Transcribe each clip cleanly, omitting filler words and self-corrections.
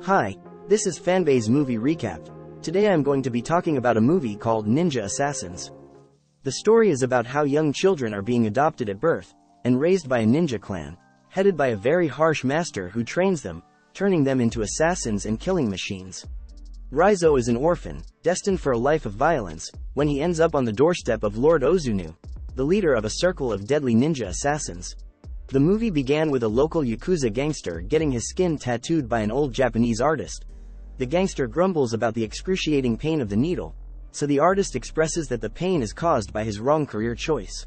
Hi, this is Fanbase Movie Recap. Today I'm going to be talking about a movie called Ninja Assassins. The story is about how young children are being adopted at birth and raised by a ninja clan, headed by a very harsh master who trains them, turning them into assassins and killing machines. Raizo is an orphan, destined for a life of violence, when he ends up on the doorstep of Lord Ozunu, the leader of a circle of deadly ninja assassins. The movie began with a local Yakuza gangster getting his skin tattooed by an old Japanese artist. The gangster grumbles about the excruciating pain of the needle, so the artist expresses that the pain is caused by his wrong career choice.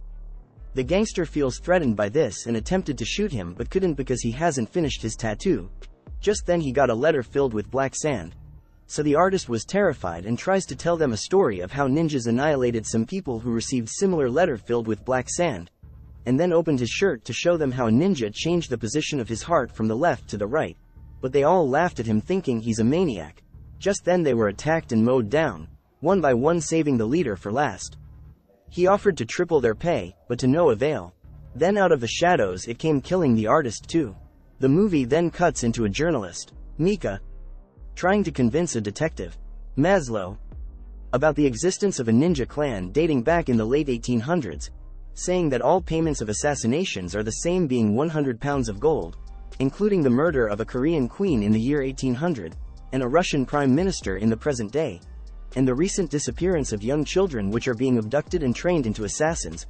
The gangster feels threatened by this and attempted to shoot him but couldn't because he hasn't finished his tattoo. Just then he got a letter filled with black sand. So the artist was terrified and tries to tell them a story of how ninjas annihilated some people who received similar letter filled with black sand, and then opened his shirt to show them how a ninja changed the position of his heart from the left to the right. But they all laughed at him thinking he's a maniac. Just then they were attacked and mowed down, one by one, saving the leader for last. He offered to triple their pay, but to no avail. Then out of the shadows it came, killing the artist too. The movie then cuts into a journalist, Mika, trying to convince a detective, Maslow, about the existence of a ninja clan dating back in the late 1800s, saying that all payments of assassinations are the same, being 100 pounds of gold, including the murder of a Korean queen in the year 1800, and a Russian prime minister in the present day, and the recent disappearance of young children which are being abducted and trained into assassins.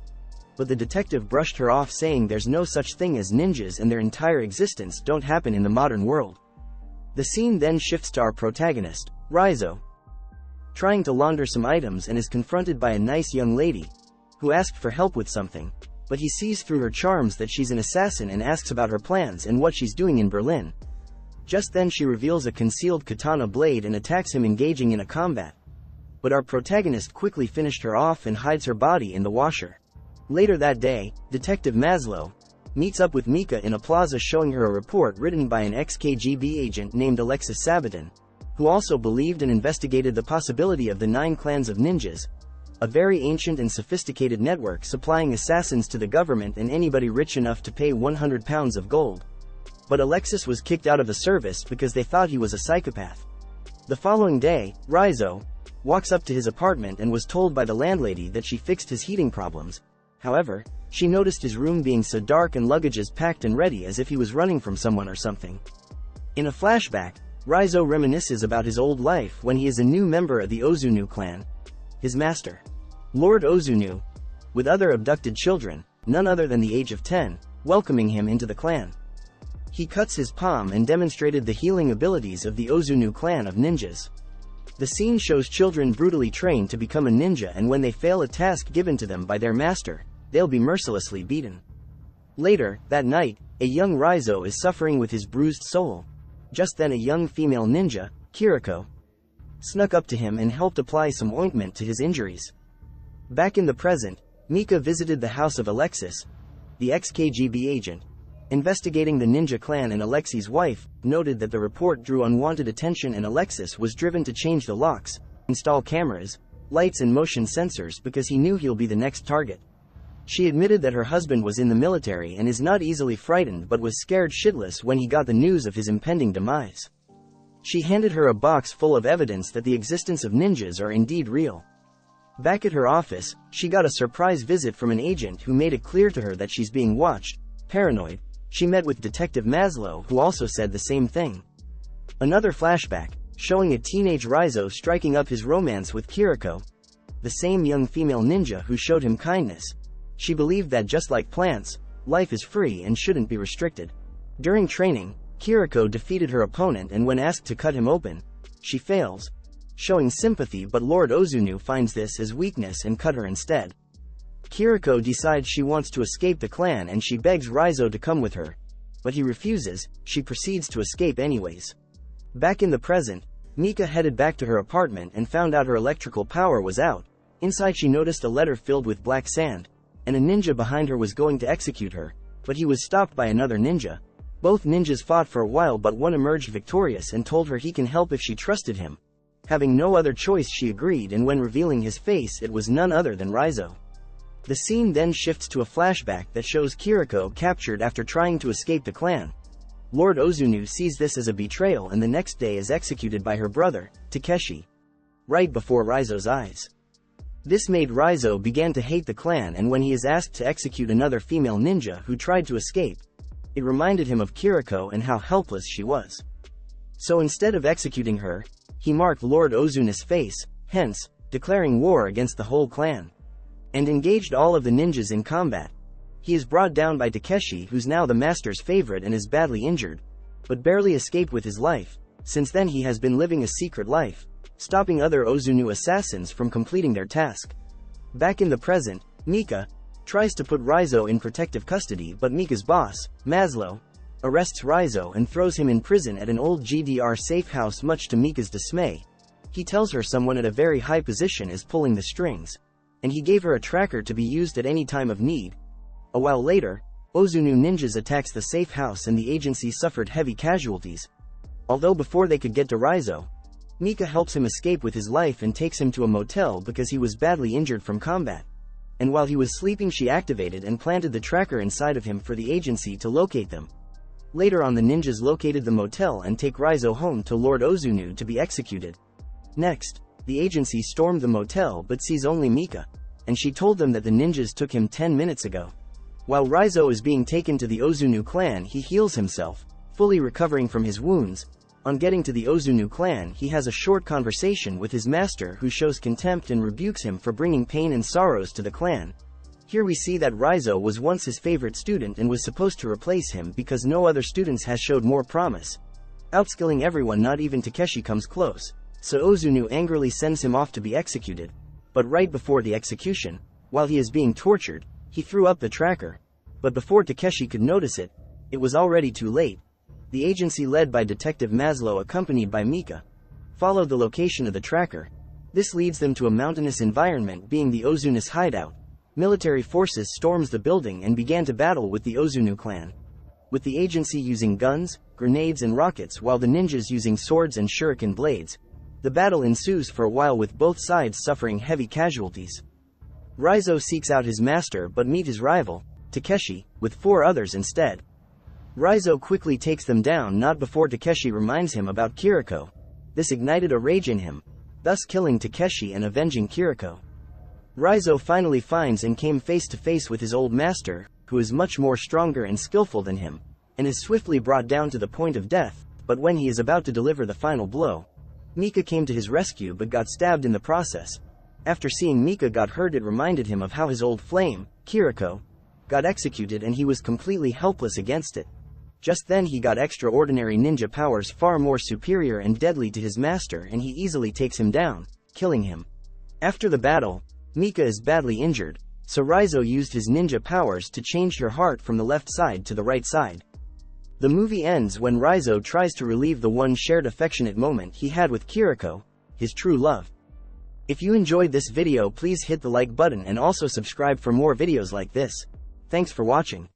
But the detective brushed her off, saying there's no such thing as ninjas and their entire existence don't happen in the modern world. The scene then shifts to our protagonist, Raizo, trying to launder some items and is confronted by a nice young lady, who asked for help with something, but he sees through her charms that she's an assassin and asks about her plans and what she's doing in Berlin. Just then she reveals a concealed katana blade and attacks him, engaging in a combat. But our protagonist quickly finished her off and hides her body in the washer. Later that day, Detective Maslow meets up with Mika in a plaza, showing her a report written by an ex-KGB agent named Alexis Sabaton, who also believed and investigated the possibility of the 9 clans of ninjas, a very ancient and sophisticated network supplying assassins to the government and anybody rich enough to pay 100 pounds of gold. But Alexis was kicked out of the service because they thought he was a psychopath. The following day, Raizo walks up to his apartment and was told by the landlady that she fixed his heating problems. However, she noticed his room being so dark and luggages packed and ready, as if he was running from someone or something. In a flashback, Raizo reminisces about his old life when he is a new member of the Ozunu clan. His master, Lord Ozunu, with other abducted children, none other than the age of 10, welcoming him into the clan. He cuts his palm and demonstrated the healing abilities of the Ozunu clan of ninjas. The scene shows children brutally trained to become a ninja, and when they fail a task given to them by their master, they'll be mercilessly beaten. Later, that night, a young Raizo is suffering with his bruised soul. Just then a young female ninja, Kiriko, snuck up to him and helped apply some ointment to his injuries. Back in the present, Mika visited the house of Alexis, the ex-KGB agent. Investigating the ninja clan, and Alexei's wife noted that the report drew unwanted attention, and Alexis was driven to change the locks, install cameras, lights and motion sensors because he knew he'll be the next target. She admitted that her husband was in the military and is not easily frightened, but was scared shitless when he got the news of his impending demise. She handed her a box full of evidence that the existence of ninjas are indeed real. Back at her office, she got a surprise visit from an agent who made it clear to her that she's being watched. Paranoid, she met with Detective Maslow, who also said the same thing. Another flashback, showing a teenage Raizo striking up his romance with Kiriko, the same young female ninja who showed him kindness. She believed that just like plants, life is free and shouldn't be restricted. During training, Kiriko defeated her opponent, and when asked to cut him open, she fails, showing sympathy, but Lord Ozunu finds this as weakness and cut her instead. Kiriko decides she wants to escape the clan and she begs Raizo to come with her, but he refuses. She proceeds to escape anyways. Back in the present, Mika headed back to her apartment and found out her electrical power was out. Inside she noticed a letter filled with black sand, and a ninja behind her was going to execute her, but he was stopped by another ninja. Both ninjas fought for a while, but one emerged victorious and told her he can help if she trusted him. Having no other choice, she agreed, and when revealing his face, it was none other than Raizo. The scene then shifts to a flashback that shows Kiriko captured after trying to escape the clan. Lord Ozunu sees this as a betrayal and the next day is executed by her brother, Takeshi, right before Raizo's eyes. This made Raizo begin to hate the clan, and when he is asked to execute another female ninja who tried to escape, it reminded him of Kiriko and how helpless she was. So instead of executing her, he marked Lord Ozunu's face, hence, declaring war against the whole clan, and engaged all of the ninjas in combat. He is brought down by Takeshi, who's now the master's favorite and is badly injured, but barely escaped with his life. Since then he has been living a secret life, stopping other Ozunu assassins from completing their task. Back in the present, Mika tries to put Raizo in protective custody, but Mika's boss, Maslow, arrests Raizo and throws him in prison at an old GDR safe house. Much to Mika's dismay, he tells her someone at a very high position is pulling the strings, and he gave her a tracker to be used at any time of need. A while later, Ozunu ninjas attacks the safe house and the agency suffered heavy casualties. Although before they could get to Raizo, Mika helps him escape with his life and takes him to a motel because he was badly injured from combat. And while he was sleeping, she activated and planted the tracker inside of him for the agency to locate them. Later on, the ninjas located the motel and take Raizo home to Lord Ozunu to be executed. Next, the agency stormed the motel but sees only Mika, and she told them that the ninjas took him 10 minutes ago. While Raizo is being taken to the Ozunu clan, he heals himself, fully recovering from his wounds. On getting to the Ozunu clan, he has a short conversation with his master, who shows contempt and rebukes him for bringing pain and sorrows to the clan. Here we see that Raizo was once his favorite student and was supposed to replace him because no other students has showed more promise, outskilling everyone. Not even Takeshi comes close, so Ozunu angrily sends him off to be executed. But right before the execution, while he is being tortured, he threw up the tracker. But before Takeshi could notice it, it was already too late. The agency, led by Detective Maslow accompanied by Mika, followed the location of the tracker. This leads them to a mountainous environment, being the Ozunu's hideout. Military forces storms the building and began to battle with the Ozunu clan, with the agency using guns, grenades and rockets while the ninjas using swords and shuriken blades. The battle ensues for a while with both sides suffering heavy casualties. Raizo seeks out his master but meets his rival, Takeshi, with 4 others instead. Raizo quickly takes them down, not before Takeshi reminds him about Kiriko. This ignited a rage in him, thus killing Takeshi and avenging Kiriko. Raizo finally finds and came face to face with his old master, who is much more stronger and skillful than him, and is swiftly brought down to the point of death. But when he is about to deliver the final blow, Mika came to his rescue but got stabbed in the process. After seeing Mika got hurt, it reminded him of how his old flame, Kiriko, got executed and he was completely helpless against it. Just then he got extraordinary ninja powers far more superior and deadly to his master, and he easily takes him down, killing him. After the battle, Mika is badly injured, so Raizo used his ninja powers to change her heart from the left side to the right side. The movie ends when Raizo tries to relieve the one shared affectionate moment he had with Kiriko, his true love. If you enjoyed this video, please hit the like button and also subscribe for more videos like this. Thanks for watching.